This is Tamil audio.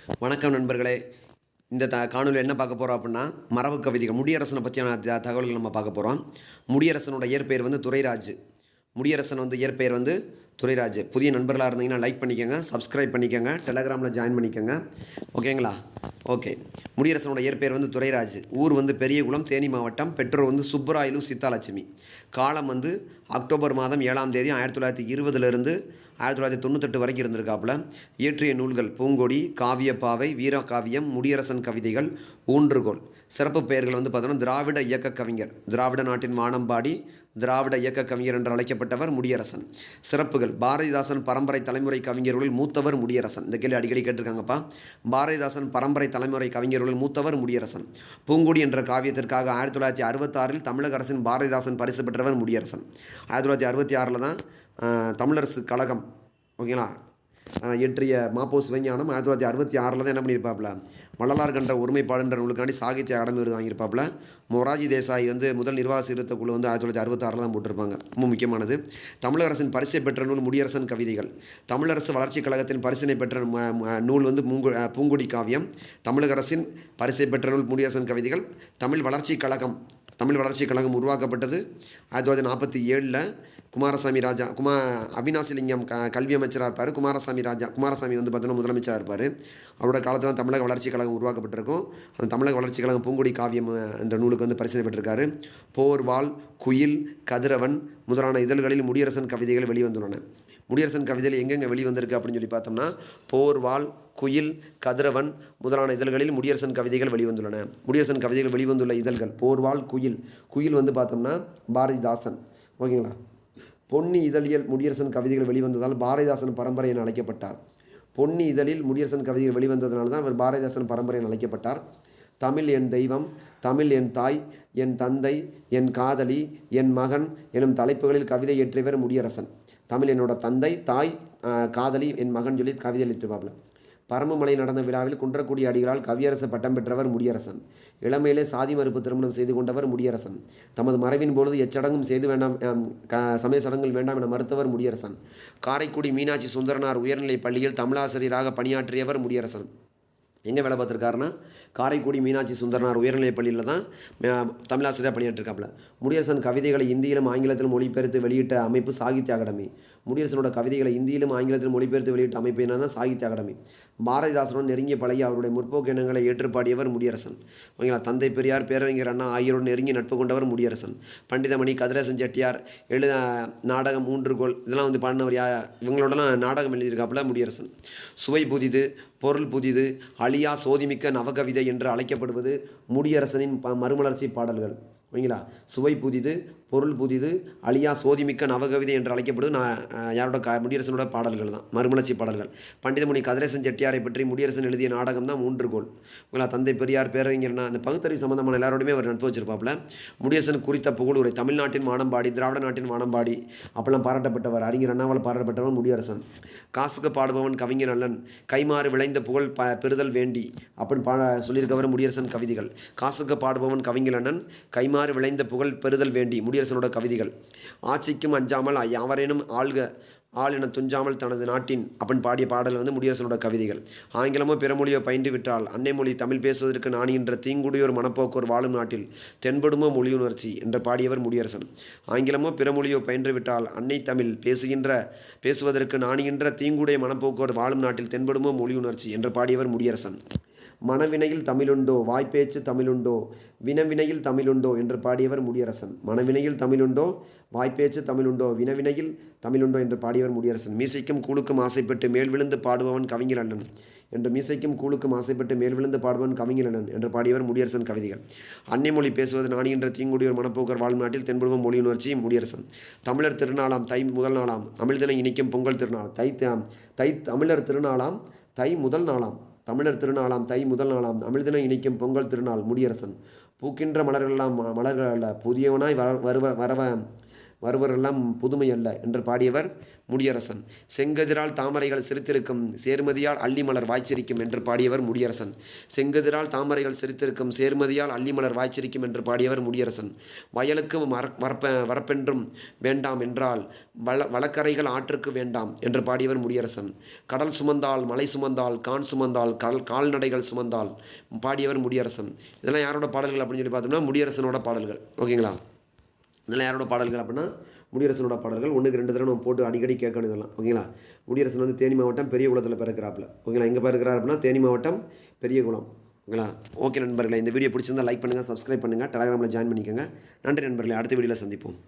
வணக்கம் நண்பர்களே. இந்த காணொலியில் என்ன பார்க்க போகிறோம் அப்படின்னா, மரபு கவிதைகள் முடியரசனை பற்றியான தகவல்கள் நம்ம பார்க்க போகிறோம். முடியரசனோட இயற்பெயர் வந்து துரைராஜ். முடியரசன் வந்து இயற்பெயர் வந்து துரைராஜ். புதிய நண்பர்களாக இருந்தீங்கன்னா லைக் பண்ணிக்கோங்க, சப்ஸ்கிரைப் பண்ணிக்கோங்க, டெலகிராமில் ஜாயின் பண்ணிக்கோங்க. ஓகேங்களா? ஓகே. முடியரசனோட இயற்பெயர் வந்து துரைராஜ். ஊர் வந்து பெரியகுளம், தேனி மாவட்டம். பெற்றோர் வந்து சுப்பராயலு சீதாலட்சுமி. காலம் வந்து அக்டோபர் மாதம் 7ஆம் தேதி 1920 1998 வரைக்கும் இருந்திருக்காப்புல. இயற்றிய நூல்கள் பூங்கொடி, காவியப்பாவை, வீரகாவியம், முடியரசன் கவிதைகள், ஊன்றுகோல். சிறப்பு பெயர்கள் வந்து பார்த்தோன்னா திராவிட இயக்க கவிஞர், திராவிட நாட்டின் வானம்பாடி, திராவிட இயக்க கவிஞர் என்று அழைக்கப்பட்டவர் முடியரசன். சிறப்புகள்: பாரதிதாசன் பரம்பரை தலைமுறை கவிஞர்களில் மூத்தவர் முடியரசன். இந்த கேள்வி அடிக்கடி கேட்டிருக்காங்கப்பா. பாரதிதாசன் பரம்பரை தலைமுறை கவிஞர்களில் மூத்தவர் முடியரசன். பூங்கொடி என்ற காவியத்திற்காக 1966 தமிழக அரசின் பாரதிதாசன் பரிசு பெற்றவர் முடியரசன். 1966 தான் தமிழரசு கழகம், ஓகேங்களா, இயற்றிய மாப்போ சிவஞானம் 1966 தான் என்ன பண்ணியிருப்பாப்புல, வள்ளலார் கண்ட ஒருமைப்பாடுன்ற நூலுக்காண்டி சாகித்ய அகாடமி விருது வாங்கியிருப்பாப்புல. மொராஜி தேசாய் வந்து முதல் நிர்வாக சீர்திருத்த குழு வந்து 1966 தான் போட்டிருப்பாங்க. ரொம்ப முக்கியமானது. தமிழக அரசின் பரிசை பெற்ற நூல் முடியரசன் கவிதைகள். தமிழரசு வளர்ச்சிக் கழகத்தின் பரிசினை பெற்ற நூல் வந்து பூங்குடி காவியம். தமிழக அரசின் பரிசை பெற்ற நூல் முடியரசன் கவிதைகள். தமிழ் வளர்ச்சிக் கழகம் உருவாக்கப்பட்டது 1947. குமாரசாமி ராஜா அவினாசிலிங்கம் கல்வி அமைச்சராக இருப்பார். குமாரசாமி வந்து பார்த்தோன்னா முதலமைச்சராக இருப்பார். அவரோட காலத்தில் தான் தமிழக வளர்ச்சிக் கழகம் உருவாக்கப்பட்டிருக்கும். அந்த தமிழக வளர்ச்சிக் கழகம் பூங்குடி காவியம் என்ற நூலுக்கு வந்து பரிசீலனை பெற்றிருக்காரு. போர்வாள், குயில், கதிரவன் முதலான இதழ்களில் முடியரசன் கவிதைகள் வெளிவந்துள்ளன. முடியரசன் கவிதைகள் எங்கெங்கே வெளிவந்திருக்கு அப்படின்னு சொல்லி பார்த்தோம்னா, போர்வாள், குயில், கதிரவன் முதலான இதழ்களில் முடியரசன் கவிதைகள் வெளிவந்துள்ளன. முடியரசன் கவிதைகள் வெளிவந்துள்ள இதழ்கள் போர்வாள், குயில் வந்து பார்த்தோம்னா பாரதிதாசன், ஓகேங்களா. பொன்னி இதழியல் முடியரசன் கவிதைகள் வெளிவந்ததால் பாரதிதாசன் பரம்பரை என அழைக்கப்பட்டார். பொன்னி இதழில் முடியரசன் கவிதைகள் வெளிவந்ததனால தான் அவர் பாரதிதாசன் பரம்பரை என அழைக்கப்பட்டார். தமிழ் என் தெய்வம், தமிழ் என் தாய், என் தந்தை, என் காதலி, என் மகன் எனும் தலைப்புகளில் கவிதை இயற்றியவர் முடியரசன். தமிழ் என்னோட தந்தை, தாய், காதலி, என் மகன் சொல்லி கவிதை இயற்றுவாப்ல. பரம்புமலை நடந்த விழாவில் குன்றக்குடி அடிகளால் கவியரசு பட்டம் பெற்றவர் முடியரசன். இளமையிலே சாதி மறுப்பு திருமணம் செய்து கொண்டவர் முடியரசன். தமது மறைவின் பொழுது எச்சடங்கும் செய்து வேண்டாம், சமய சடங்குகள் வேண்டாம் என மறுத்தவர் முடியரசன். காரைக்குடி மீனாட்சி சுந்தரனார் உயர்நிலைப் பள்ளியில் தமிழாசிரியராக பணியாற்றியவர் முடியரசன். எங்கே வேலை பார்த்துருக்காருன்னா, காரைக்குடி மீனாட்சி சுந்தரனார் உயர்நிலைப் பள்ளியில் தான் தமிழாசிரியர் பணியாற்றிருக்காப்புல. முடியரசன் கவிதைகளை இந்தியிலும் ஆங்கிலத்திலும் மொழிபெயர்த்து வெளியிட்ட அமைப்பு சாகித்ய அகாடமி. முடியரசனோட கவிதைகளை இந்தியிலும் ஆங்கிலத்திலும் மொழிபெயர்த்து வெளியிட்ட அமைப்பு என்னன்னா சாகித்ய அகாடமி. பாரதிதாசனுடன் நெருங்கிய பழகி அவருடைய முற்போக்கு எண்ணங்களை ஏற்றுப்பாடியவர் முடியரசன். ஓகேங்களா. தந்தை பெரியார், பேரறிஞர் அண்ணா ஆகியோருடன் நெருங்கி நட்பு கொண்டவர் முடியரசன். பண்டிதமணி, கதிரேசன் செட்டியார் நாடகம், ஊன்றுகோல் இதெல்லாம் வந்து பாடினவர் இவங்களோடலாம் நாடகம் எழுதியிருக்காப்புல முடியரசன். சுவை புதிது, பொருள் புதிது, அழியா சோதிமிக்க நவகவிதை என்று அழைக்கப்படுவது முடியரசனின் மறுமலர்ச்சி பாடல்கள், ஓகேங்களா. சுவை புதிது, பொருள் புதிது, அழியா சோதிமிக்க நவகவிதை என்று அழைக்கப்படுவது யாரோட முடியரசனோட பாடல்கள் தான், மறுமலர்ச்சி பாடல்கள். பண்டிதமணி கதிரேசன் செட்டியாரை பற்றி முடியரசன் எழுதிய நாடகம் தான் ஊன்றுகோல், ஓகேங்களா. தந்தை பெரியார், பேரறிஞர்னா அந்த பகுத்தறிவு சம்பந்தமான எல்லாரோடையுமே அவர் நட்பு வச்சிருப்பாப்புல. முடியரசன் குறித்த புகழுரை தமிழ்நாட்டின் வானம்பாடி, திராவிட நாட்டின் வானம்பாடி அப்பெல்லாம் பாராட்டப்பட்டவர். அறிஞர் அண்ணாவால் பாராட்டப்பட்டவர் முடியரசன். காசுக்கு பாடுபவன் கவிஞர் அல்லன், கைமாறு விளைந்த புகழ் பெறுதல் வேண்டி அப்படின்னு சொல்லியிருக்கவர் முடியரசன் கவிதைகள். காசுக்கு பாடுபவன் கவிஞர் அண்ணன், கைமாறு விளைந்த புகழ் பெறுதல் வேண்டி முடியரசனோட கவிதைகள். ஆட்சிக்கும் அஞ்சாமல் யாவரேனும் ஆள் என துஞ்சாமல் தனது நாட்டின் அப்படின்னு பாடிய பாடல் வந்து முடியரசனோட கவிதைகள். ஆங்கிலமோ பிறமொழியோ பயின்று விட்டால் அன்னை மொழி தமிழ் பேசுவதற்கு நாணுகின்ற தீங்குடியோர் மனப்போக்கோர் வாழும் நாட்டில் தென்படுமோ மொழியுணர்ச்சி என்று பாடியவர் முடியரசன். ஆங்கிலமோ பிறமொழியோ பயின்று விட்டால் அன்னை தமிழ் பேசுவதற்கு நாணுகின்ற தீங்குடைய மனப்போக்கோர் வாழும் நாட்டில் தென்படுமோ மொழியுணர்ச்சி என்று பாடியவர் முடியரசன். மனவினையில் தமிழுண்டோ, வாய்ப்பேச்சு தமிழுண்டோ, வினவினையில் தமிழுண்டோ என்று பாடியவர் முடியரசன். மனவினையில் தமிழுண்டோ, வாய்ப்பேச்சு தமிழுண்டோ, வினவினையில் தமிழுண்டோ என்று பாடியவர் முடியரசன். மீசைக்கும் கூழுக்கும் ஆசைப்பட்டு மேல் விழுந்து பாடுபவன் கவிஞர் அண்ணன் என்று மீசைக்கும் கூழுக்கும் ஆசைப்பட்டு மேல் விழுந்து பாடுபவன் கவிஞர் அண்ணன் என்று பாடியவர் முடியரசன் கவிதைகள். அன்னை மொழி பேசுவது நாணுகின்ற தீங்குடியோர் மனப்போக்கர் வாழும் நாட்டில் தென்படுவோம் மொழியுணர்ச்சி முடியரசன். தமிழர் திருநாளாம் தை முதல் நாளாம் அமிழ்தினை இனிக்கும் பொங்கல் திருநாள் தமிழர் திருநாளாம் தை முதல் நாளாம் தமிழர் திருநாளாம் தை முதல் நாளாம் அமிழ்தினை இனிக்கும் பொங்கல் திருநாள் முடியரசன். பூக்கின்ற மலர்களெல்லாம் மலர்கள் அல்ல, புதியவனாய் வருவரெல்லாம் புதுமை அல்ல என்று பாடியவர் முடியரசன். செங்கதிரால் தாமரைகள் சிரித்திருக்கும் சேர்மதியால் அள்ளிமலர் வாய்ச்சிரிக்கும் என்று பாடியவர் முடியரசன். செங்கதிரால் தாமரைகள் சிரித்திருக்கும் சேர்மதியால் அள்ளிமலர் வாய்ச்சிரிக்கும் என்று பாடியவர் முடியரசன். வயலுக்கு வரப்பென்றும் வேண்டாம் என்றால் வழக்கரைகள் ஆற்றுக்கு வேண்டாம் என்று பாடியவர் முடியரசன். கடல் சுமந்தால் மலை சுமந்தால் கான் சுமந்தால் கால்நடைகள் சுமந்தால் பாடியவர் முடியரசன். இதெல்லாம் யாரோட பாடல்கள் அப்படின்னு சொல்லி பார்த்தோம்னா முடியரசனோட பாடல்கள். ஓகேங்களா? இதெல்லாம் யாரோட பாடல்கள் அப்படின்னா முடியரசனோட பாடல்கள். 1க்கு 2 தடவை நம்ம போட்டு அடிக்கடி கேட்கணும் இதெல்லாம். ஓகேங்களா? முடியரசன் வந்து தேனி மாவட்டம் பெரியகுளத்தில் பிறக்கிறாப்புல. ஓகேங்களா? எங்கே பிறக்கிறார் அப்படின்னா தேனி மாவட்டம் பெரியகுளம். ஓகேங்களா? ஓகே நண்பர்களே, இந்த வீடியோ பிடிச்சிருந்தால் லைக் பண்ணுங்கள், சப்ஸ்கிரைப் பண்ணுங்கள், டெலகிராமில் ஜாயின் பண்ணிக்கோங்க. நன்றி நண்பர்களே, அடுத்த வீடியோவில் சந்திப்போம்.